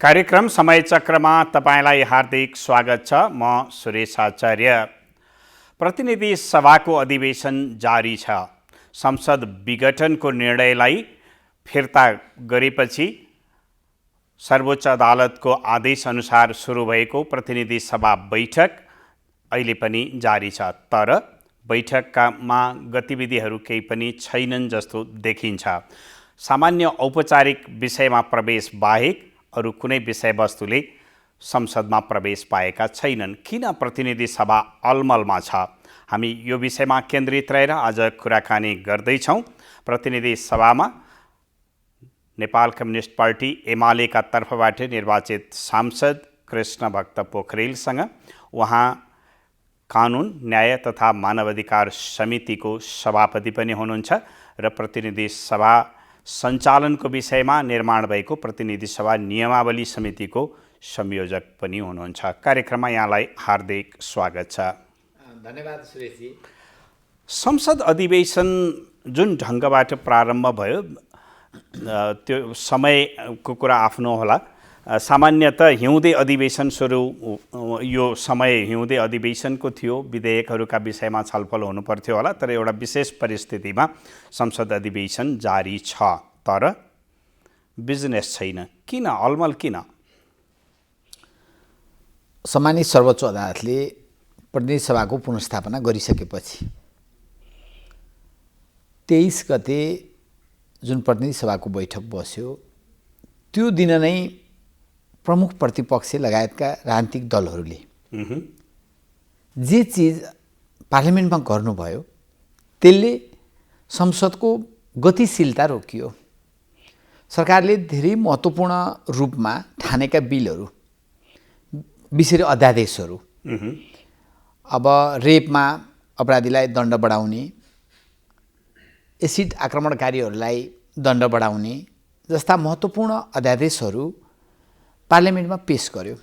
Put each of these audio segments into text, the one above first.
कार्यक्रम समय चक्रमा तपाईलाई हार्दिक स्वागत छ। म सुरेश आचार्य। प्रतिनिधि सभाको अधिवेशन जारी छ। संसद विघटनको निर्णयलाई फिर्ता गरेपछि सर्वोच्च अदालतको आदेश अनुसार सुरु भएको प्रतिनिधि सभा बैठक अहिले पनि जारी छ। तर बैठकमा गतिविधिहरू केही पनि छैनन् जस्तो देखिन्छ। सामान्य औपचारिक विषयमा प्रवेश बाहेक अरू कुनै विषयवस्तुले संसदमा प्रवेश पाएका छैनन्। किन प्रतिनिधि सभा अलमलमा छ? हामी यो विषयमा केन्द्रित रहेर आज कुराकानी गर्दैछौँ। प्रतिनिधि सभामा नेपाल कम्युनिस्ट पार्टी एमालेका तर्फबाट निर्वाचित सांसद कृष्णभक्त पोखरेलसँग उहाँ कानुन न्याय तथा मानवाधिकार समितिको सभापति पनि हुनुहुन्छ र प्रतिनिधि सभा सञ्चालनको विषयमा निर्माण भएको प्रतिनिधि सभा नियमावली समितिको संयोजक पनि हुनुहुन्छ। कार्यक्रममा यहाँलाई हार्दिक स्वागत छ। धन्यवाद सुरेशजी। संसद अधिवेशन जुन ढङ्गबाट प्रारम्भ भयो त्यो समयको कुरा आफ्नो होला। सामान्यतः हिउँदे अधिवेशन सुरु यो समय हिउँदे अधिवेशनको थियो। विधेयकहरूका विषयमा छलफल हुनुपर्थ्यो होला। तर एउटा विशेष परिस्थितिमा संसद अधिवेशन जारी छ। तर बिजनेस छैन। किन अलमल किन? सम्मानित सर्वोच्च अदालतले प्रतिनिधि सभाको पुनर्स्थापना गरिसकेपछि 23 गते जुन प्रतिनिधि सभाको बैठक बस्यो त्यो दिन नै प्रमुख प्रतिपक्ष लगायतका राजनीतिक दलहरूले जे चिज पार्लियामेन्टमा गर्नुभयो त्यसले संसदको गतिशीलता रोकियो। सरकारले धेरै महत्त्वपूर्ण रूपमा ठानेका बिलहरू विशेष अध्यादेशहरू अब रेपमा अपराधीलाई दण्ड बढाउने, एसिड आक्रमणकारीहरूलाई दण्ड बढाउने जस्ता महत्त्वपूर्ण अध्यादेशहरू पार्लियामेन्टमा पेश गर्यो।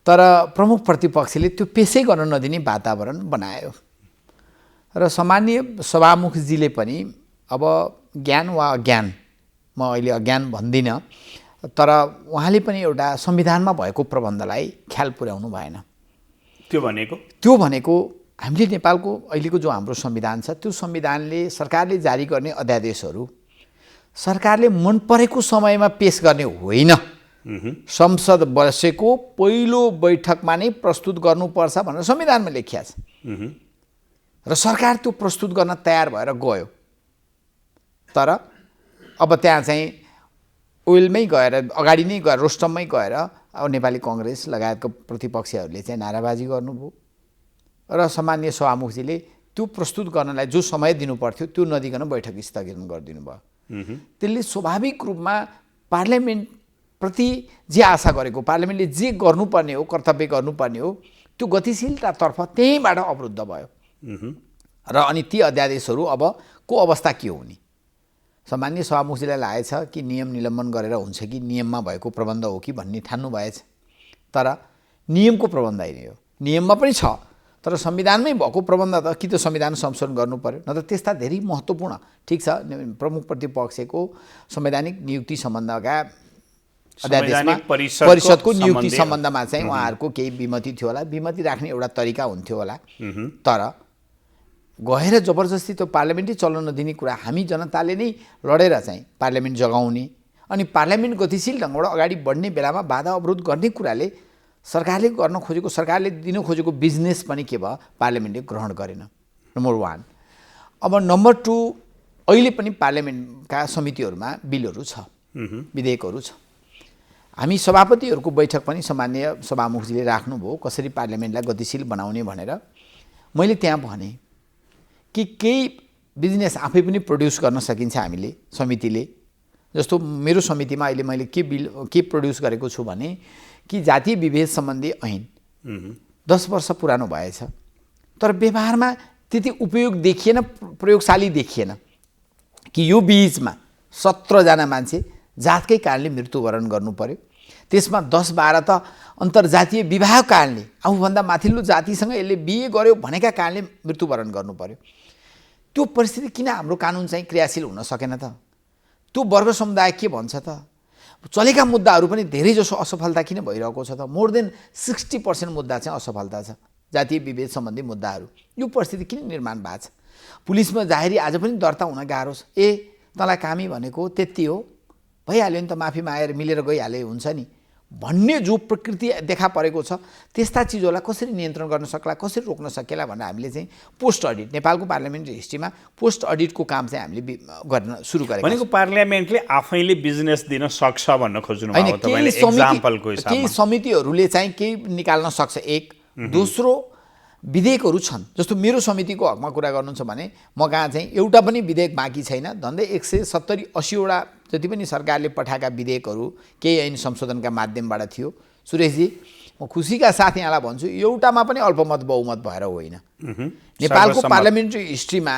तर प्रमुख प्रतिपक्षले त्यो पेशै गर्न नदिने वातावरण बनायो र सामान्य सभामुखजीले पनि अब ज्ञान वा अज्ञान, म अहिले अज्ञान भन्दिनँ, तर उहाँले पनि एउटा संविधानमा भएको प्रबन्धलाई ख्याल पुर्याउनु भएन। त्यो भनेको हामीले नेपालको अहिलेको जो हाम्रो संविधान छ त्यो संविधानले सरकारले जारी गर्ने अध्यादेशहरू सरकारले मन परेको समयमा पेश गर्ने होइन। संसद बसेको पहिलो बैठकमा नै प्रस्तुत गर्नुपर्छ भनेर संविधानमा लेखिया छ र सरकार त्यो प्रस्तुत गर्न तयार भएर गयो। तर अब त्यहाँ चाहिँ ओइलमै गएर अगाडि नै गएर रोस्टममै गएर अब नेपाली कङ्ग्रेस लगायतको प्रतिपक्षहरूले चाहिँ नाराबाजी गर्नुभयो र सामान्य सभामुखजीले त्यो प्रस्तुत गर्नलाई जो समय दिनुपर्थ्यो त्यो नदिकन बैठक स्थगित गरिदिनु भयो। त्यसले स्वाभाविक रूपमा पार्लियामेन्ट प्रति जे आशा गरेको, पार्लियामेन्टले जे गर्नुपर्ने हो, कर्तव्य गर्नुपर्ने हो, त्यो गतिशीलतातर्फ त्यहीँबाट अवरुद्ध भयो र अनि ती अध्यादेशहरू अब को अवस्था के हुने? सामान्य सभामुखजीलाई लागेछ कि नियम निलम्बन गरेर हुन्छ कि नियममा भएको प्रबन्ध हो कि भन्ने ठान्नु भएछ। तर नियमको प्रबन्ध नै हो, नियममा पनि छ, तर संविधानमै भएको प्रबन्ध त कि त संविधान संशोधन गर्नु पर्यो, न त त्यस्ता धेरै महत्त्वपूर्ण, ठिक छ, प्रमुख प्रतिपक्षको संवैधानिक नियुक्ति सम्बन्धका अध्यादेशमा परिषदको नियुक्ति सम्बन्धमा चाहिँ उहाँहरूको केही विमति थियो होला, विमति राख्ने एउटा तरिका हुन्थ्यो होला। तर गएर जबरजस्ती त्यो पार्लियामेन्टै चल्न नदिने कुरा हामी जनताले नै लडेर चाहिँ पार्लियामेन्ट जगाउने अनि पार्लियामेन्ट गतिशील ढङ्गबाट अगाडि बढ्ने बेलामा बाधा अवरोध गर्ने कुराले सरकारले गर्न खोजेको, सरकारले दिन खोजेको बिजनेस पनि के भयो? पार्लियामेन्टले ग्रहण गरेन, नम्बर 1। अब नम्बर 2, अहिले पनि पार्लियामेन्टका समितिहरूमा बिलहरू छ, विधेयकहरू छ। हामी सभापतिहरूको बैठक पनि सामान्य सभामुखजीले राख्नुभयो कसरी पार्लियामेन्टलाई गतिशील बनाउने भनेर। मैले त्यहाँ भने कि केही बिजनेस आफै पनि प्रड्युस गर्न सकिन्छ हामीले समितिले। जस्तो मेरो समितिमा अहिले मैले के प्रड्युस गरेको छु भने कि जातीय विभेद सम्बन्धी ऐन 10 वर्ष पुरानो भएछ, तर व्यवहारमा त्यति उपयोग देखिएन, प्रयोगशाली देखिएन कि यो बीचमा 17 जना मान्छे जातकै कारणले मृत्युवरण गर्नु पर्यो। त्यसमा 10-12 त अन्तर्जातीय विवाह कारणले, आफूभन्दा माथिल्लो जातिसँग यसले बिहे गर्यो भनेका कारणले मृत्युवरण गर्नु पर्यो। त्यो परिस्थिति किन हाम्रो कानुन चाहिँ क्रियाशील हुन सकेन त? त्यो वर्ग समुदाय के भन्छ त? चलेका मुद्दाहरू पनि धेरैजसो असफलता किन भइरहेको छ त? मोर देन 60% मुद्दा चाहिँ असफलता छ, जातीय विभेद सम्बन्धी मुद्दाहरू। यो परिस्थिति किन निर्माण भएको छ? पुलिसमा जाहेरी आज पनि दर्ता हुन गाह्रो छ। तँलाई कामी भनेको त्यति हो, भइहाल्यो नि त, माफी मागेर मिलेर गइहाले हुन्छ नि भन्ने जो प्रकृति देखा परेको छ, त्यस्ता चिजहरूलाई कसरी नियन्त्रण गर्न सक्ला, कसरी रोक्न सकेला भनेर हामीले चाहिँ पोस्ट अडिट, नेपालको पार्लियामेन्ट्री हिस्ट्रीमा पोस्ट अडिटको काम चाहिँ हामीले गर्न सुरु गरेको भनेको पार्लियामेन्टले आफैले बिजनेस दिन सक्छ भन्न खोज्नु भएको तपाईले एक्जाम्पलको हिसाबमा। केही समितिहरूले चाहिँ केही निकाल्न सक्छ। एक दोस्रो विधेयकहरू छन्, जस्तो मेरो समितिको हकमा कुरा गर्नुहुन्छ भने म कहाँ चाहिँ एउटा पनि विधेयक बाँकी छैन। झन्डै 170-80वटा जति पनि सरकारले पठाएका विधेयकहरू केही ऐन संशोधनका माध्यमबाट थियो। सुरेशजी, म खुसीका साथ यहाँलाई भन्छु, एउटामा पनि अल्पमत बहुमत भएर होइन। नेपालको पार्लियामेन्ट्री हिस्ट्रीमा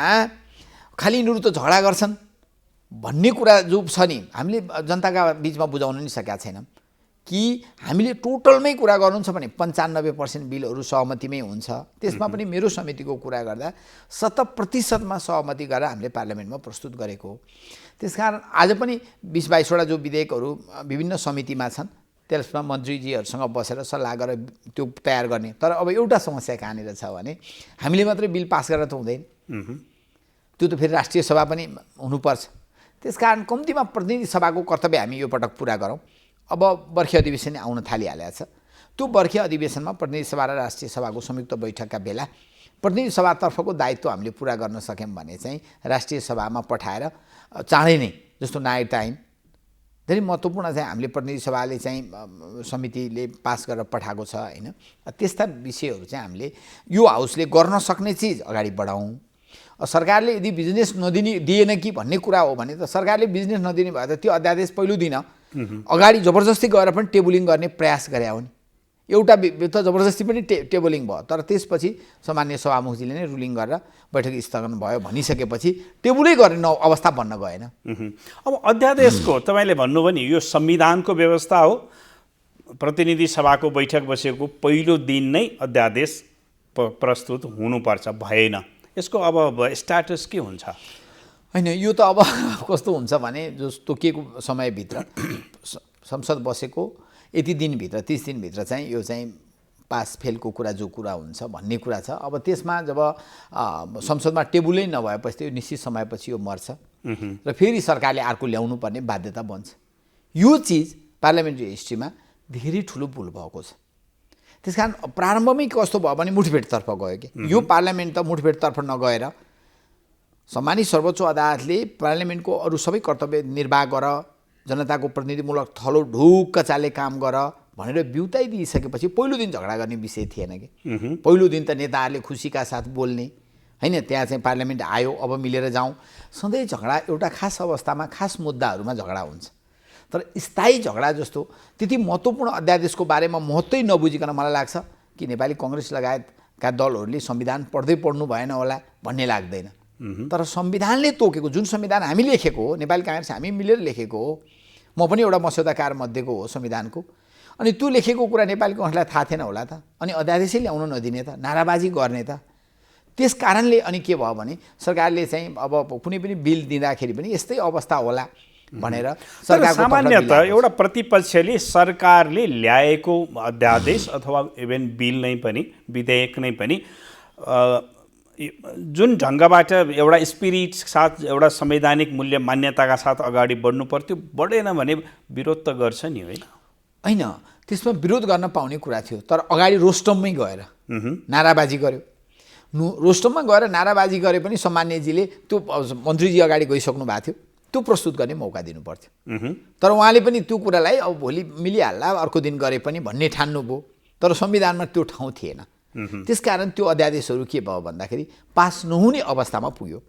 खालि यिनीहरू त झगडा गर्छन् भन्ने कुरा जो छ नि, हामीले जनताका बिचमा बुझाउन नि सकेका छैनौँ कि हामीले टोटलमै कुरा गर्नुहुन्छ भने 95% बिलहरू सहमतिमै हुन्छ। त्यसमा पनि मेरो समितिको कुरा गर्दा 100%मा सहमति गरेर हामीले पार्लियामेन्टमा प्रस्तुत गरेको हो। त्यसकारण आज पनि 20-22वटा जो विधेयकहरू विभिन्न समितिमा छन्, त्यसमा मन्त्रीजीहरूसँग बसेर सल्लाह गरेर त्यो तयार गर्ने। तर अब एउटा समस्या कहाँनिर छ भने हामीले मात्रै बिल पास गरेर त हुँदैन, त्यो त फेरि राष्ट्रिय सभा पनि हुनुपर्छ। त्यसकारण कम्तीमा प्रतिनिधि सभाको कर्तव्य हामी यो पटक पुरा गरौँ। अब बर्खे अधिवेशन आउन थालिहालेको छ। त्यो बर्खे अधिवेशनमा प्रतिनिधि सभा र राष्ट्रिय सभाको संयुक्त बैठकका बेला प्रतिनिधि सभातर्फको दायित्व हामीले पुरा गर्न सक्यौँ भने चाहिँ राष्ट्रिय सभामा पठाएर चाँडै नै, जस्तो नाइट टाइम धेरै महत्त्वपूर्ण चाहिँ हामीले प्रतिनिधि सभाले चाहिँ समितिले पास गरेर पठाएको छ होइन, त्यस्ता विषयहरू चाहिँ हामीले यो हाउसले गर्न सक्ने चिज अगाडि बढाउँ। सरकारले यदि बिजनेस दिएन कि भन्ने कुरा हो भने त सरकारले बिजनेस नदिने भए त त्यो अध्यादेश पहिलो दिन अगाडि जबरजस्ती गएर पनि टेबुलिङ गर्ने प्रयास गरे हो नि। एउटा त जबरजस्ती पनि टेबलिङ भयो, तर त्यसपछि सामान्य सभामुखजीले नै रुलिङ गरेर बैठक स्थगन भयो भनिसकेपछि टेबुलै गर्ने अवस्था बन्न गएन। अब अध्यादेशको तपाईँले भन्नुभयो नि यो संविधानको व्यवस्था हो, प्रतिनिधि सभाको बैठक बसेको पहिलो दिन नै अध्यादेश प्रस्तुत हुनुपर्छ, भएन। यसको अब स्ट्याटस के हुन्छ? होइन, यो त अब कस्तो हुन्छ भने जो तोकिएको समयभित्र संसद बसेको यति दिनभित्र 30 दिनभित्र चाहिँ यो चाहिँ पास फेलको कुरा जो कुरा हुन्छ भन्ने कुरा छ। अब त्यसमा जब संसदमा टेबुलै नभएपछि यो निश्चित समयपछि यो मर्छ र फेरि सरकारले अर्को ल्याउनु पर्ने बाध्यता बन्छ। यो चिज पार्लियामेन्ट्री हिस्ट्रीमा धेरै ठुलो भुल भएको छ। त्यसकारण प्रारम्भमै कस्तो भयो भने मुठभेडतर्फ गयो कि यो पार्लियामेन्ट त मुठभेडतर्फ नगएर सम्मानित सर्वोच्च अदालतले पार्लियामेन्टको अरू सबै कर्तव्य निर्वाह गर, जनताको प्रतिनिधिमूलक थलो ढुक्क चाले काम गर भनेर बिउताइ दिइसकेपछि पहिलो दिन झगडा गर्ने विषय थिएन कि। पहिलो दिन त नेताहरूले खुसीका साथ बोल्ने होइन, त्यहाँ चाहिँ पार्लियामेन्ट आयो अब मिलेर जाउँ। सधैँ झगडा एउटा खास अवस्थामा खास मुद्दाहरूमा झगडा हुन्छ, तर स्थायी झगडा जस्तो त्यति महत्त्वपूर्ण अध्यादेशको बारेमा महत्त्वै नबुझिकन मलाई लाग्छ कि नेपाली कङ्ग्रेस लगायतका दलहरूले संविधान पढ्दै पढ्नु भएन होला भन्ने लाग्दैन। तर संविधानले तोकेको जुन संविधान हामी लेखेको हो, नेपाली काङ्ग्रेस हामी मिलेर लेखेको हो, म पनि एउटा मस्यौदाकार मध्येको हो संविधानको, अनि त्यो लेखेको कुरा नेपाली कङ्ग्रेसलाई थाहा थिएन होला त, अनि अध्यादेशै ल्याउन नदिने त, नाराबाजी गर्ने त। त्यस कारणले अनि के भयो भने सरकारले चाहिँ अब कुनै पनि बिल दिँदाखेरि पनि यस्तै अवस्था होला भनेर सरकारको सामान्यतः एउटा प्रतिपक्षले सरकारले ल्याएको अध्यादेश अथवा इभन बिल नै पनि विधेयक नै पनि जुन ढङ्गबाट एउटा स्पिरिट साथ एउटा संवैधानिक मूल्य मान्यताका साथ अगाडि बढ्नु पर्थ्यो, बढेन भने विरोध त गर्छ नि होइन? होइन, त्यसमा विरोध गर्न पाउने कुरा थियो, तर अगाडि रोस्टममै गएर नाराबाजी गर्यो। रोस्टममा गएर नाराबाजी गरे पनि सम्मान्यजीले त्यो मन्त्रीजी अगाडि गइसक्नु भएको थियो, त्यो प्रस्तुत गर्ने मौका दिनु पर्थ्यो। तर उहाँले पनि त्यो कुरालाई अब भोलि मिलिहाल्ला अर्को दिन गरे पनि भन्ने ठान्नुभयो, तर संविधानमा त्यो ठाउँ थिएन। त्यसकारण त्यो अध्यादेशहरू के भयो भन्दाखेरि पास नहुने अवस्थामा पुग्यो।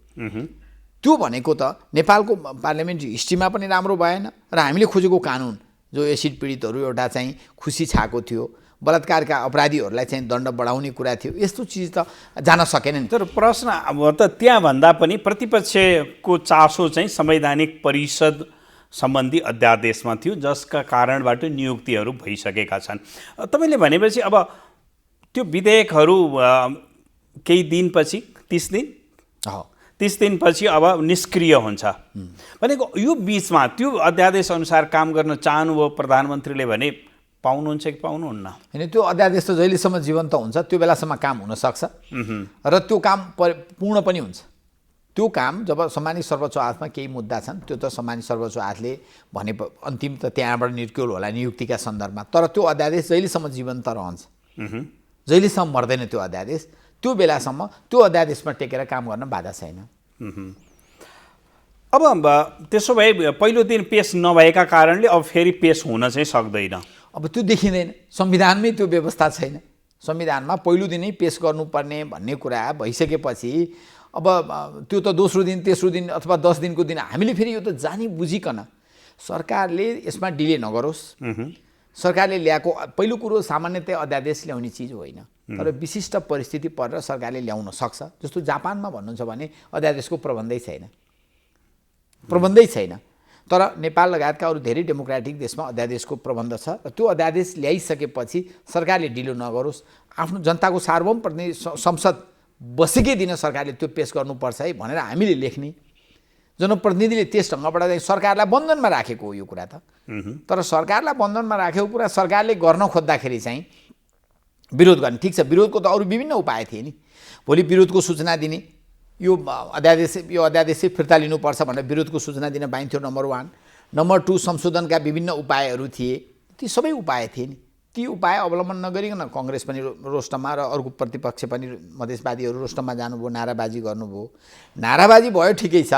त्यो भनेको त नेपालको पार्लियामेन्ट्री हिस्ट्रीमा पनि राम्रो भएन र हामीले खोजेको कानुन जो एसिड पीडितहरू एउटा चाहिँ खुसी छाएको थियो, बलात्कारका अपराधीहरूलाई चाहिँ दण्ड बढाउने कुरा थियो, यस्तो चिज त जान सकेन नि। तर प्रश्न अब त त्यहाँभन्दा पनि प्रतिपक्षको चासो चाहिँ संवैधानिक परिषद सम्बन्धी अध्यादेशमा थियो, जसका कारणबाट नियुक्तिहरू भइसकेका छन्। तपाईँले भनेपछि अब त्यो विधेयकहरू केही दिनपछि 30 दिन 30 दिनपछि अब निष्क्रिय हुन्छ भनेको यो बिचमा त्यो अध्यादेश अनुसार काम गर्न चाहनुभयो प्रधानमन्त्रीले भने पाउनुहुन्छ कि पाउनुहुन्न? होइन, त्यो अध्यादेश त जहिलेसम्म जीवन्त हुन्छ त्यो बेलासम्म काम हुनसक्छ र त्यो काम पूर्ण पनि हुन्छ। त्यो काम जब सम्मानित सर्वोच्च अदालतमा केही मुद्दा छन् त्यो त सम्मानित सर्वोच्च अदालतले भने अन्तिम त त्यहाँबाट निर्क्युल होला नियुक्तिका सन्दर्भमा, तर त्यो अध्यादेश जहिलेसम्म जीवन्त रहन्छ, जहिलेसम्म मर्दैन त्यो अध्यादेश, त्यो बेलासम्म त्यो अध्यादेशमा टेकेर काम गर्न बाधा छैन। अब त्यसो भए पहिलो दिन पेस नभएका कारणले अब फेरि पेस हुन चाहिँ सक्दैन। अब त्यो देखिँदैन, संविधानमै त्यो व्यवस्था छैन। संविधानमा पहिलो दिनै पेस गर्नुपर्ने भन्ने कुरा भइसकेपछि अब त्यो त दोस्रो दिन तेस्रो दिन अथवा 10 दिनको दिन हामीले फेरि यो त जानी बुझिकन सरकारले यसमा डिले नगरोस्। सरकारले ल्याएको पहिलो कुरो सामान्यतया अध्यादेश ल्याउने चिज होइन, तर विशिष्ट परिस्थिति परेर सरकारले ल्याउन सक्छ। जस्तो जापानमा भन्नुहुन्छ भने अध्यादेशको प्रबन्धै छैन, तर नेपाल लगायतका अरू धेरै डेमोक्रेटिक देशमा अध्यादेशको प्रबन्ध छ र त्यो अध्यादेश ल्याइसकेपछि सरकारले ढिलो नगरोस्। आफ्नो जनताको सार्वभौम प्रतिनिधि संसद बसेकै दिन सरकारले त्यो पेस गर्नुपर्छ है भनेर हामीले लेख्ने, जनप्रतिनिधिले त्यस ढङ्गबाट चाहिँ सरकारलाई बन्धनमा राखेको हो यो कुरा त। तर सरकारलाई बन्धनमा राखेको कुरा सरकारले गर्न खोज्दाखेरि चाहिँ विरोध गर्ने, ठिक छ, विरोधको त अरू विभिन्न उपाय थिए नि। भोलि विरोधको सूचना दिने, यो अध्यादेश फिर्ता लिनुपर्छ भनेर विरोधको सूचना दिन पाइन्थ्यो, नम्बर 1। नम्बर 2 संशोधनका विभिन्न उपायहरू थिए, ती सबै उपाय थिए नि। ती उपाय अवलम्बन नगरिकन कांग्रेस पनि रोस्टमा र अर्को प्रतिपक्ष पनि मधेसवादीहरू रोस्टमा जानुभयो, नाराबाजी गर्नुभयो। नाराबाजी भयो ठिकै छ,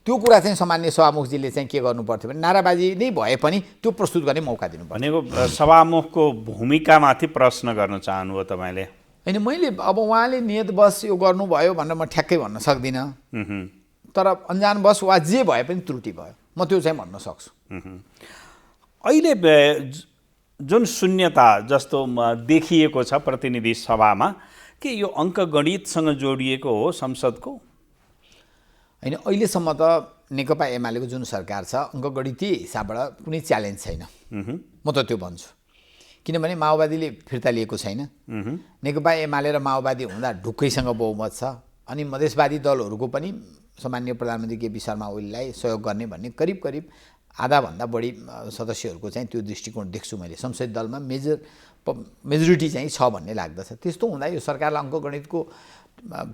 त्यो कुरा चाहिँ सामान्य सभामुखजीले चाहिँ के गर्नु पर्थ्यो भने नाराबाजी नै भए पनि त्यो प्रस्तुत गर्ने मौका दिनु पर्यो। भनेको सभामुखको भूमिकामाथि प्रश्न गर्न चाहनुभयो तपाईँले? होइन, मैले अब उहाँले नियतवश यो गर्नुभयो भनेर म ठ्याक्कै भन्न सक्दिनँ, तर अन्जानवश वा जे भए पनि त्रुटि भयो, म त्यो चाहिँ भन्न सक्छु। अहिले जुन शून्यता जस्तो देखिएको छ प्रतिनिधि सभामा, के यो अङ्कगणितसँग जोडिएको हो संसदको? होइन, अहिलेसम्म त नेकपा एमालेको जुन सरकार छ अङ्कगणितीय हिसाबबाट कुनै च्यालेन्ज छैन, म त त्यो भन्छु। किनभने माओवादीले फिर्ता लिएको छैन, नेकपा एमाले र माओवादी हुँदा ढुक्कैसँग बहुमत छ, अनि मधेसवादी दलहरूको पनि सामान्य प्रधानमन्त्री केपी शर्मा ओलीलाई सहयोग गर्ने भन्ने करिब करिब आधाभन्दा बढी सदस्यहरूको चाहिँ त्यो दृष्टिकोण देख्छु मैले। संसदीय दलमा मेजोरिटी चाहिँ छ भन्ने लाग्दछ। त्यस्तो हुँदा यो सरकारलाई अङ्कगणितको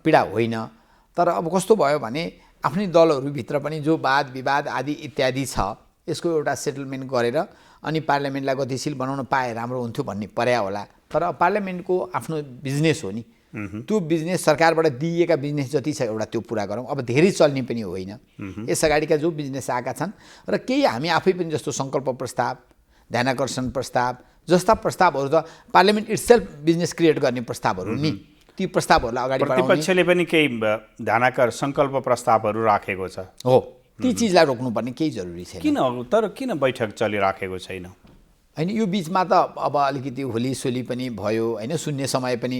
पीडा होइन, तर अब कस्तो भयो भने आफ्नै दलहरूभित्र पनि जो वाद विवाद आदि इत्यादि छ यसको एउटा सेटलमेन्ट गरेर अनि पार्लियामेन्टलाई गतिशील बनाउन पाए राम्रो हुन्थ्यो भन्ने पर्या होला। तर पार्लियामेन्टको आफ्नो बिजनेस हो नि, त्यो बिजनेस सरकारबाट दिइएका बिजनेस जति छ एउटा त्यो पुरा गरौँ। अब धेरै चल्ने पनि होइन, यस अगाडिका जो बिजनेस आएका छन् र केही हामी आफै पनि जस्तो सङ्कल्प प्रस्ताव, ध्यानाकर्षण प्रस्ताव जस्ता प्रस्तावहरू त पार्लियामेन्ट इट्सेल्फ बिजनेस क्रिएट गर्ने प्रस्तावहरू नि, ती प्रस्तावहरूलाई अगाडि बढाउने। प्रतिपक्षले पनि केही सङ्कल्प प्रस्तावहरू राखेको छ हो, ती चिजलाई रोक्नुपर्ने केही जरुरी छैन। किन बैठक चलिराखेको छैन? होइन, यो बिचमा त अब अलिकति होलीसोली पनि भयो होइन, शून्य समय पनि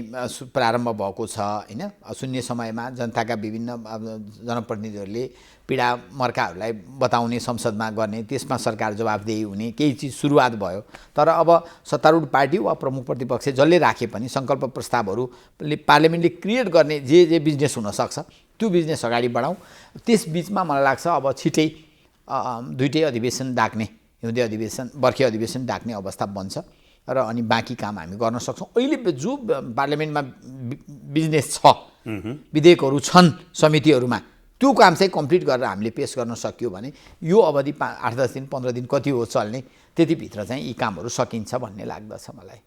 प्रारम्भ भएको छ होइन। शून्य समयमा जनताका विभिन्न जनप्रतिनिधिहरूले पीडा मर्काहरूलाई बताउने, संसदमा गर्ने, त्यसमा सरकार जवाबदेही हुने केही चिज सुरुवात भयो। तर अब सत्तारूढ पार्टी वा प्रमुख प्रतिपक्ष जसले राखे पनि सङ्कल्प प्रस्तावहरूले पार्लियामेन्टले क्रिएट गर्ने जे बिजनेस हुनसक्छ त्यो बिजनेस अगाडि बढाउँ। त्यस बिचमा मलाई लाग्छ अब छिटै दुईटै अधिवेशन डाक्ने, हिउँदे अधिवेशन बर्खे अधिवेशन डाक्ने अवस्था बन्छ र अनि बाँकी काम हामी गर्न सक्छौँ। अहिले जो पार्लियामेन्टमा बिजनेस छ, विधेयकहरू छन् समितिहरूमा, त्यो काम चाहिँ कम्प्लिट गरेर हामीले पेस गर्न सकियो भने यो अवधि 8-10 दिन 15 दिन कति हो चल्ने, त्यतिभित्र चाहिँ यी कामहरू सकिन्छ भन्ने लाग्दछ मलाई।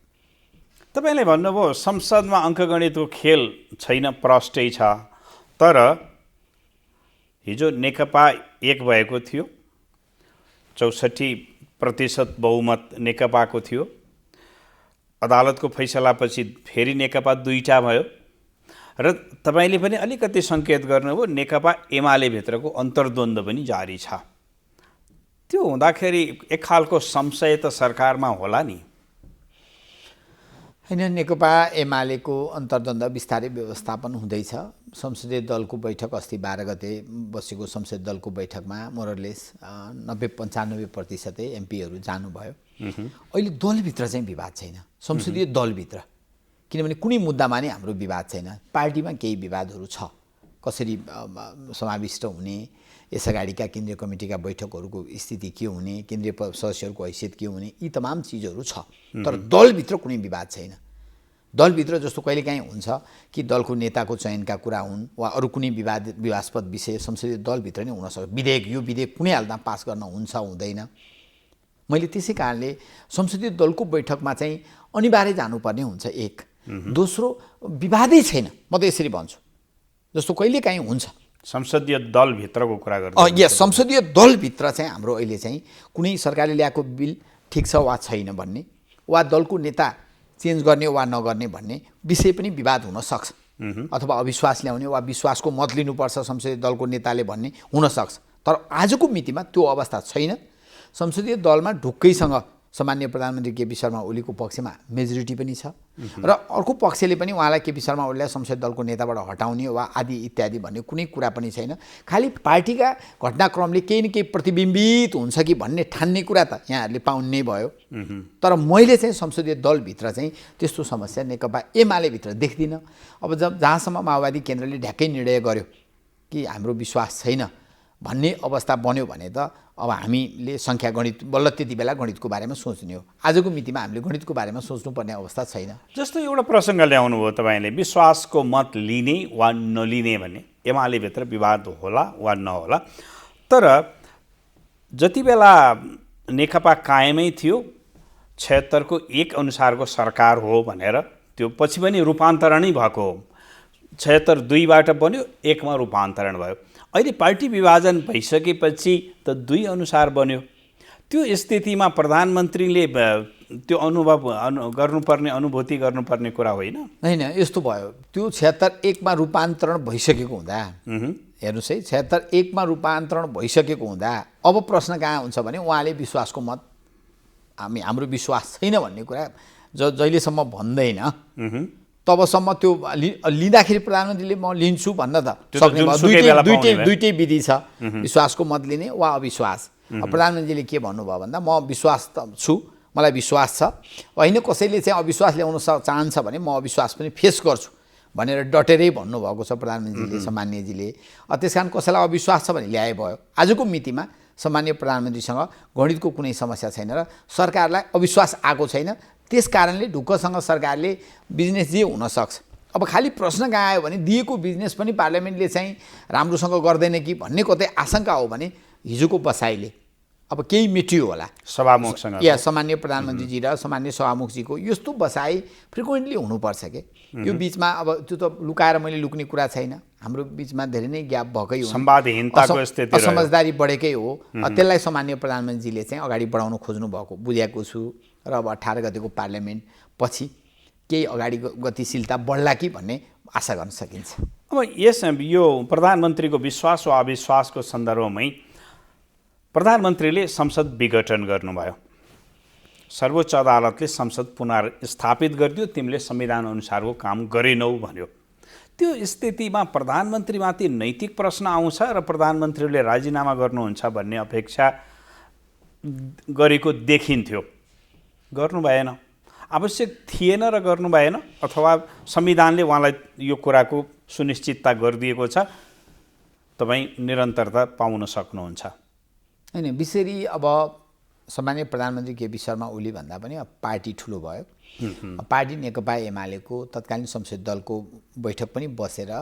तपाईँले भन्नुभयो संसदमा अङ्कगणितको खेल छैन, प्रष्टै छ, तर हिजो नेकपा एक भएको थियो, 64% बहुमत नेकपाको थियो। अदालतको फैसलापछि फेरि नेकपा 2टा भयो र तपाईँले पनि अलिकति सङ्केत गर्नुभयो नेकपा एमाले भित्रको अन्तर्द्वन्द्व पनि जारी छ। त्यो हुँदाखेरि एक खालको संशय त सरकारमा होला नि? होइन, नेकपा एमालेको अन्तर्द्वन्द्व बिस्तारै व्यवस्थापन हुँदैछ। संसदीय दलको बैठक अस्ति 12 गते बसेको संसदीय दलको बैठकमा मोरलेस 90-95% एमपीहरू जानुभयो। अहिले दलभित्र चाहिँ विवाद छैन, संसदीय दलभित्र, किनभने कुनै मुद्दामा नै हाम्रो विवाद छैन। पार्टीमा केही विवादहरू छ, कसरी समाविष्ट हुने, यस अगाडिका केन्द्रीय कमिटीका बैठकहरूको स्थिति के हुने, केन्द्रीय सदस्यहरूको हैसियत के हुने, यी तमाम चिजहरू छ। तर दलभित्र कुनै विवाद छैन। दलभित्र जस्तो कहिलेकाहीँ हुन्छ कि दलको नेताको चयनका कुरा हुन् वा अरू कुनै विवादास्पद विषय संसदीय दलभित्र नै हुनसक्छ। विधेयक, यो विधेयक कुनै हालतमा पास गर्न हुन्छ हुँदैन। मैले त्यसै कारणले संसदीय दलको बैठकमा चाहिँ अनिवार्य जानुपर्ने हुन्छ। एक, दोस्रो विवादै छैन, म त यसरी भन्छु। जस्तो कहिलेकाहीँ हुन्छ संसदीय दलभित्रको कुरा गर्नु। यस, संसदीय दलभित्र चाहिँ हाम्रो अहिले चाहिँ कुनै सरकारले ल्याएको बिल ठिक छ वा छैन भन्ने, वा दलको नेता चेन्ज गर्ने वा नगर्ने भन्ने विषय पनि विवाद हुन सक्छ। अथवा अविश्वास ल्याउने वा विश्वासको मत लिनुपर्छ संसदीय दलको नेताले भन्ने हुनसक्छ। तर आजको मितिमा त्यो अवस्था छैन। संसदीय दलमा ढुक्कैसँग सामान्य प्रधानमन्त्री केपी शर्मा ओलीको पक्षमा मेजोरिटी पनि छ र अर्को पक्षले पनि उहाँलाई केपी शर्मा ओलीलाई संसदीय दलको नेताबाट हटाउने वा आदि इत्यादि भन्ने कुनै कुरा पनि छैन। खालि पार्टीका घटनाक्रमले केही न केही प्रतिबिम्बित हुन्छ कि भन्ने ठान्ने कुरा त यहाँहरूले पाउनै भयो। तर मैले चाहिँ संसदीय दलभित्र चाहिँ त्यस्तो समस्या नेकपा एमाले भित्र देख्दिनँ। अब जहाँसम्म माओवादी केन्द्रले ढ्याक्कै निर्णय गर्यो कि हाम्रो विश्वास छैन भन्ने अवस्था बन्यो भने त अब हामीले सङ्ख्या गणित बल्ल त्यति बेला गणितको बारेमा सोच्ने हो। आजको मितिमा हामीले गणितको बारेमा सोच्नुपर्ने अवस्था छैन। जस्तो एउटा प्रसङ्ग ल्याउनु भयो तपाईँले, विश्वासको मत लिने वा नलिने भन्ने, एमालेभित्र विवाद होला वा नहोला, तर जति बेला नेकपा कायमै थियो 76 को 1 अनुसारको सरकार हो भनेर, त्यो पछि पनि रूपान्तरणै भएको हो। 76 2बाट बन्यो, 1 मा रूपान्तरण भयो। अहिले पार्टी विभाजन भइसकेपछि त 2 अनुसार बन्यो। त्यो स्थितिमा प्रधानमन्त्रीले त्यो अनुभव गर्नुपर्ने, अनुभूति गर्नुपर्ने कुरा होइन? होइन, यस्तो भयो। त्यो 76 1 मा रूपान्तरण भइसकेको हुँदा, हेर्नुहोस् है, 76 1 मा रूपान्तरण भइसकेको हुँदा अब प्रश्न कहाँ हुन्छ भने उहाँले विश्वासको मत, हाम्रो विश्वास छैन भन्ने कुरा जहिलेसम्म भन्दैन तबसम्म त्यो लिँदाखेरि प्रधानमन्त्रीले म लिन्छु भन्न त सक्ने भयो। दुईटै विधि छ, विश्वासको मत लिने वा अविश्वास। प्रधानमन्त्रीले के भन्नुभयो भन्दा म विश्वास छु, मलाई विश्वास छ, होइन कसैले चाहिँ अविश्वास ल्याउन चाहन्छ भने म अविश्वास पनि फेस गर्छु भनेर डटेरै भन्नुभएको छ प्रधानमन्त्रीले, सम्मान्यजीले। त्यस कारण कसैलाई अविश्वास छ भने ल्याए भयो। आजको मितिमा सम्मान्य प्रधानमन्त्रीसँग गणितको कुनै समस्या छैन र सरकारलाई अविश्वास आएको छैन। त्यस कारणले ढुक्कसँग सरकारले बिजनेस जे हुनसक्छ। अब खालि प्रश्न कहाँ आयो भने दिएको बिजनेस पनि पार्लियामेन्टले चाहिँ राम्रोसँग गर्दैन कि भन्ने कतै आशंका हो भने हिजोको बसाइले अब केही मेटियो होला सभामुखसँग, या सामान्य प्रधानमन्त्रीजी र सामान्य सभामुखजीको यस्तो बसाइ फ्रिक्वेन्टली हुनुपर्छ के। यो बिचमा अब त्यो त लुकाएर मैले लुक्ने कुरा छैन। हाम्रो बिचमा धेरै नै ग्याप भएकै हो, संवादहीनताको स्थिति रह्यो, असमझदारी बढेकै हो। त्यसलाई सामान्य प्रधानमन्त्रीले चाहिँ अगाडि बढाउन खोज्नु भएको बुझेको छु र अब 18 गतेको पार्लियामेन्ट पछि केही अगाडि गतिशीलता बढ्ला कि भन्ने आशा गर्न सकिन्छ। अब यो प्रधानमन्त्रीको विश्वास वा अविश्वासको सन्दर्भमै प्रधानमन्त्रीले संसद विघटन गर्नुभयो। सर्वोच्च अदालतले संसद पुनर्स्थापित गरिदियो, तिमीले संविधान अनुसारको काम गरेनौ भन्यो। त्यो स्थितिमा प्रधानमन्त्रीमाथि नैतिक प्रश्न आउँछ र प्रधानमन्त्रीले राजीनामा गर्नुहुन्छ भन्ने अपेक्षा गरेको देखिन्थ्यो। गर्नु भएन, आवश्यक थिएन र गर्नु भएन, अथवा संविधानले उहाँलाई यो कुराको सुनिश्चितता गरिदिएको छ, तपाईँ निरन्तरता पाउन सक्नुहुन्छ। होइन, विशेषरी अब सामान्य प्रधानमन्त्री केपी शर्मा ओली भन्दा पनि पार्टी ठुलो भयो। पार्टी नेकपा एमालेको तत्कालीन संसदीय दलको बैठक पनि बसेर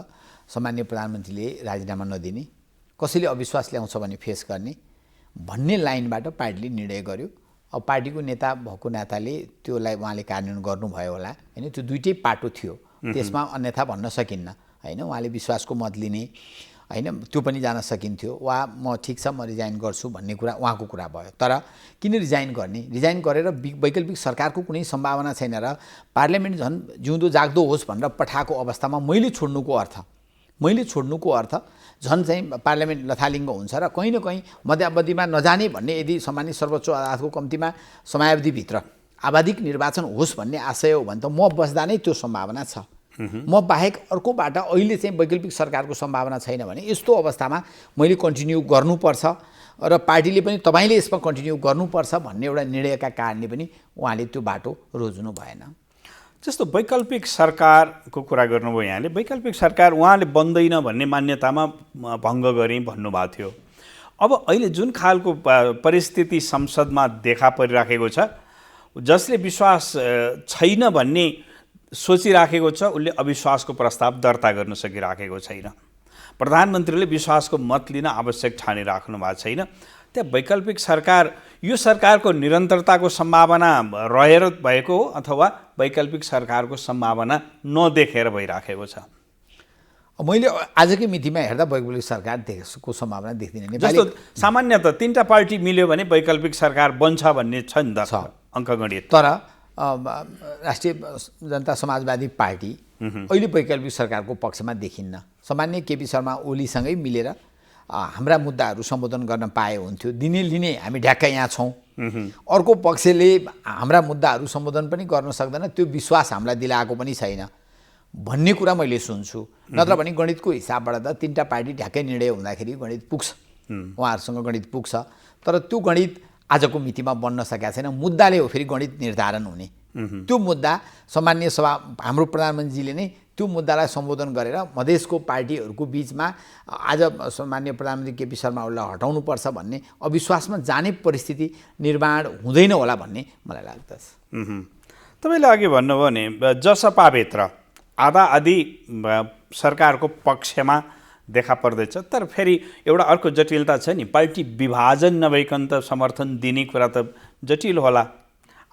सामान्य प्रधानमन्त्रीले राजीनामा नदिने, कसैले अविश्वास ल्याउँछ भने फेस गर्ने भन्ने लाइनबाट पार्टीले निर्णय गर्यो। अब पार्टीको नेता भएको नाताले त्योलाई उहाँले कार्यान्वयन गर्नुभयो होला, होइन। त्यो दुईटै पाटो थियो, त्यसमा अन्यथा भन्न सकिन्न, होइन। उहाँले विश्वासको मत लिने, होइन, त्यो पनि जान सकिन्थ्यो, वा म ठिक छ म रिजाइन गर्छु भन्ने कुरा उहाँको कुरा भयो। तर किन रिजाइन गर्ने? रिजाइन गरेर वैकल्पिक सरकारको कुनै सम्भावना छैन र पार्लियामेन्ट झन् जिउँदो जाग्दो होस् भनेर पठाएको अवस्थामा मैले छोड्नुको अर्थ झन् चाहिँ पार्लियामेन्ट लथालिङ्ग हुन्छ र कहीँ न कहीँ मध्यावधिमा नजाने भन्ने, यदि सामान्य सर्वोच्च अदालतको कम्तीमा समयावधिभित्र आवधिक निर्वाचन होस् भन्ने आशय हो भने त म बस्दा नै त्यो सम्भावना छ। म बाहेक अर्कोबाट अहिले चाहिँ वैकल्पिक सरकारको सम्भावना छैन भने यस्तो अवस्थामा मैले कन्टिन्यू गर्नुपर्छ र पार्टीले पनि तपाईँले यसमा कन्टिन्यू गर्नुपर्छ भन्ने एउटा निर्णयका कारणले पनि उहाँले त्यो बाटो रोज्नु भएन। जस्तो वैकल्पिक सरकारको कुरा गर्नुभयो यहाँले, वैकल्पिक सरकार उहाँले बन्दैन भन्ने मान्यतामा भङ्ग गरेँ भन्नुभएको थियो। अब अहिले जुन खालको परिस्थिति संसदमा देखा परिराखेको छ, जसले विश्वास छैन भन्ने सोचिराखेको छ उसले अविश्वासको प्रस्ताव दर्ता गर्न सकिराखेको छैन। प्रधानमन्त्रीले विश्वासको मत लिन आवश्यक ठानिराख्नु भएको छैन। त्यहाँ वैकल्पिक सरकार, यो सरकारको निरन्तरताको सम्भावना रहेर भएको हो अथवा वैकल्पिक सरकारको सम्भावना नदेखेर भइराखेको छ? मैले आजकै मितिमा हेर्दा वैकल्पिक सरकार देशको सम्भावना देख्दिनँ। जस्तो सामान्यतः 3टा पार्टी मिल्यो भने वैकल्पिक सरकार बन्छ भन्ने छ नि त अङ्कगणित। तर राष्ट्रिय जनता समाजवादी पार्टी अहिले वैकल्पिक सरकारको पक्षमा देखिन्न। सामान्य केपी शर्मा ओलीसँगै मिलेर हाम्रा मुद्दाहरू सम्बोधन गर्न पाए हुन्थ्यो, दिने लिने हामी ढ्याक्कै यहाँ छौँ। अर्को पक्षले हाम्रा मुद्दाहरू सम्बोधन पनि गर्न सक्दैन, त्यो विश्वास हामीलाई दिलाएको पनि छैन भन्ने कुरा मैले सुन्छु। नत्र भने गणितको हिसाबबाट त 3टा पार्टी ढ्याक्कै निर्णय हुँदाखेरि गणित पुग्छ, उहाँहरूसँग गणित पुग्छ। तर त्यो गणित आजको मितिमा बन्न सकेको छैन। मुद्दाले हो फेरि गणित निर्धारण हुने। त्यो मुद्दा सामान्य सभा हाम्रो प्रधानमन्त्रीले नै त्यो मुद्दालाई सम्बोधन गरेर मधेसको पार्टीहरूको बिचमा आज सामान्य प्रधानमन्त्री केपी शर्मा ओलीलाई हटाउनुपर्छ भन्ने अविश्वासमा जाने परिस्थिति निर्माण हुँदैन होला भन्ने मलाई लाग्दछ। तपाईँले अघि भन्नुभयो भने जसपाभित्र आधा आधी सरकारको पक्षमा देखा पर्दैछ। तर फेरि एउटा अर्को जटिलता छ नि, पार्टी विभाजन नभइकन त समर्थन दिने कुरा त जटिल होला।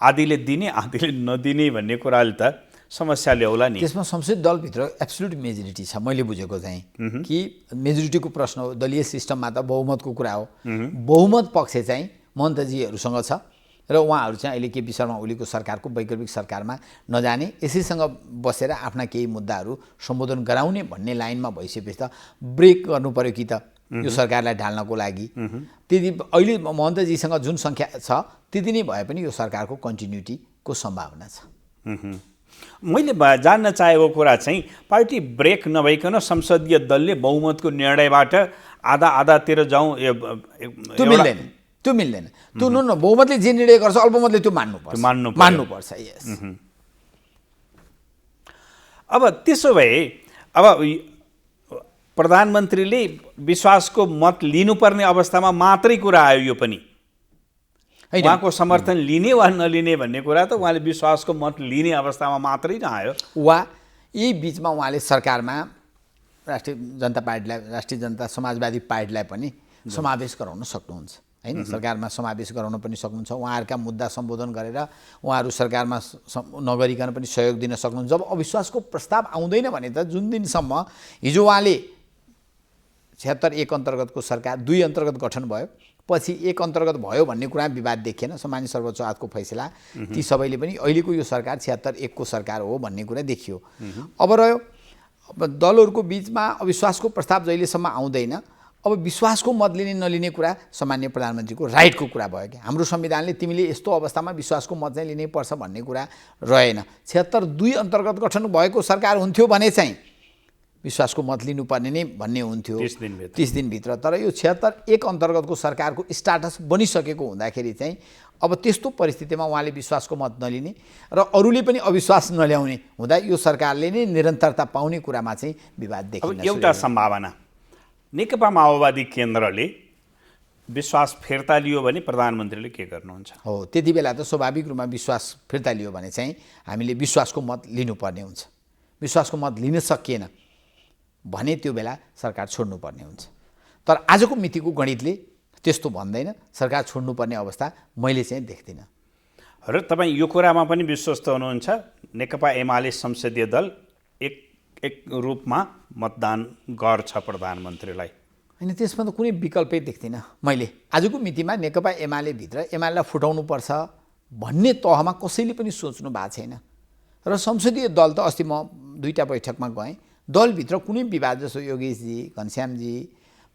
आधीले दिने आधीले नदिने भन्ने कुराले त समस्या ल्याउला नि। त्यसमा संसदीय दलभित्र एब्सोल्युट मेजोरिटी छ मैले बुझेको चाहिँ कि मेजोरिटीको प्रश्न हो। दलीय सिस्टममा त बहुमतको कुरा हो। बहुमत पक्ष चाहिँ महन्तजीहरूसँग छ र उहाँहरू चाहिँ अहिले केपी शर्मा ओलीको सरकारको वैकल्पिक सरकारमा नजाने, यसैसँग बसेर आफ्ना केही मुद्दाहरू सम्बोधन गराउने भन्ने लाइनमा भइसकेपछि त ब्रेक गर्नु पर्यो कि त यो सरकारलाई ढाल्नको लागि। त्यति अहिले महन्तजीसँग जुन सङ्ख्या छ त्यति नै भए पनि यो सरकारको कन्टिन्युटीको सम्भावना छ। मैले जान्न चाहेको कुरा चाहिँ पार्टी ब्रेक नभइकन संसदीय दलले बहुमतको निर्णयबाट आधा आधातिर जाउँ, त्यो मिल्दैन। त्यो मिल्दैन। त्यो बहुमतले जे निर्णय गर्छ अल्पमतले त्यो मान्नुपर्छ। यस। अब त्यसो भए अब प्रधानमन्त्रीले विश्वासको मत लिनुपर्ने अवस्थामा मात्रै कुरा आयो। यो पनि उहाँको समर्थन लिने वा नलिने भन्ने कुरा त उहाँले विश्वासको मत लिने अवस्थामा मात्रै नआयो। वा यही बिचमा उहाँले सरकारमा राष्ट्रिय जनता पार्टीलाई, राष्ट्रिय जनता समाजवादी पार्टीलाई पनि समावेश गराउन सक्नुहुन्छ हैन। सरकारमा समावेश गराउन पनि सक्नुहुन्छ। उहाँहरूका मुद्दा सम्बोधन गरेर उहाँहरू सरकारमा नगरिकन पनि सहयोग दिन सक्नुहुन्छ। जब अविश्वासको प्रस्ताव आउँदैन भने त जुन दिनसम्म हिजो उहाँले 76(1) अन्तर्गतको सरकार 2 अन्तर्गत गठन भयो, पछि 1 अन्तर्गत भयो भन्ने कुरा विवाद देखिएन। सामान्य सर्वोच्च अदालतको फैसला ती सबैले पनि अहिलेको यो सरकार 76(1) को सरकार हो भन्ने कुरा देखियो। अब रह्यो दलहरूको बिचमा अविश्वासको प्रस्ताव जहिलेसम्म आउँदैन, अब विश्वासको मत लिने नलिने कुरा सामान्य प्रधानमन्त्रीको राइटको कुरा भयो कि हाम्रो संविधानले तिमीले यस्तो अवस्थामा विश्वासको मत चाहिँ लिनै पर्छ भन्ने कुरा रहेन। 76(2) अन्तर्गत गठन भएको सरकार हुन्थ्यो भने चाहिँ विश्वासको मत लिनुपर्ने नै भन्ने हुन्थ्यो 30 दिनभित्र। तर यो 76(1) अन्तर्गतको सरकारको स्टाटस बनिसकेको हुँदाखेरि चाहिँ अब त्यस्तो परिस्थितिमा उहाँले विश्वासको मत नलिने र अरूले पनि अविश्वास नल्याउने हुँदा यो सरकारले नै निरन्तरता पाउने कुरामा चाहिँ विवाद देखिन्छ। एउटा सम्भावना नेकपा माओवादी केन्द्रले विश्वास फिर्ता लियो भने प्रधानमन्त्रीले के गर्नुहुन्छ? हो, त्यति बेला त स्वाभाविक रूपमा विश्वास फिर्ता लियो भने चाहिँ हामीले विश्वासको मत लिनुपर्ने हुन्छ। विश्वासको मत लिन सकिएन भने त्यो बेला सरकार छोड्नुपर्ने हुन्छ। तर आजको मितिको गणितले त्यस्तो भन्दैन। सरकार छोड्नुपर्ने अवस्था मैले चाहिँ देख्दिनँ। र तपाईँ यो कुरामा पनि विश्वस्त हुनुहुन्छ नेकपा एमाले संसदीय दल एक रूपमा मतदान गर्छ प्रधानमन्त्रीलाई? होइन, त्यसमा त कुनै विकल्पै देख्दिनँ मैले। आजको मितिमा नेकपा एमाले भित्र एमालेलाई फुटाउनुपर्छ भन्ने तहमा कसैले पनि सोच्नु भएको छैन। र संसदीय दल त अस्ति म 2टा बैठकमा गएँ, दलभित्र कुनै विवाद, जस्तो योगेशजी, घनश्यामजी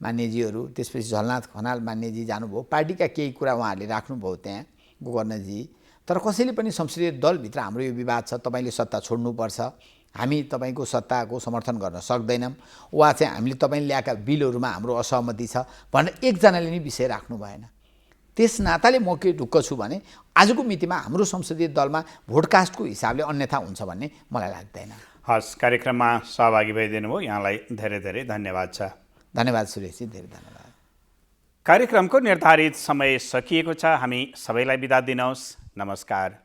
मान्यजीहरू, त्यसपछि झलनाथ खनाल मान्यजी जानुभयो, पार्टीका केही कुरा उहाँहरूले राख्नुभयो त्यहाँ, गोकर्णजी। तर कसैले पनि संसदीय दलभित्र हाम्रो यो विवाद छ, तपाईँले सत्ता छोड्नुपर्छ, हामी तपाईँको सत्ताको समर्थन गर्न सक्दैनौँ, वा चाहिँ हामीले तपाईँले ल्याएका बिलहरूमा हाम्रो असहमति छ भनेर एकजनाले नै विषय राख्नु भएन। त्यस नाताले म के ढुक्क छु भने आजको मितिमा हाम्रो संसदीय दलमा भोटकास्टको हिसाबले अन्यथा हुन्छ भन्ने मलाई लाग्दैन। हस्, कार्यक्रममा सहभागी भइदिनु भयो, यहाँलाई धेरै धेरै धन्यवाद छ। धन्यवाद सुरेशजी, धेरै धन्यवाद। कार्यक्रमको निर्धारित समय सकिएको छ। हामी सबैलाई बिदा दिनुहोस्। नमस्कार।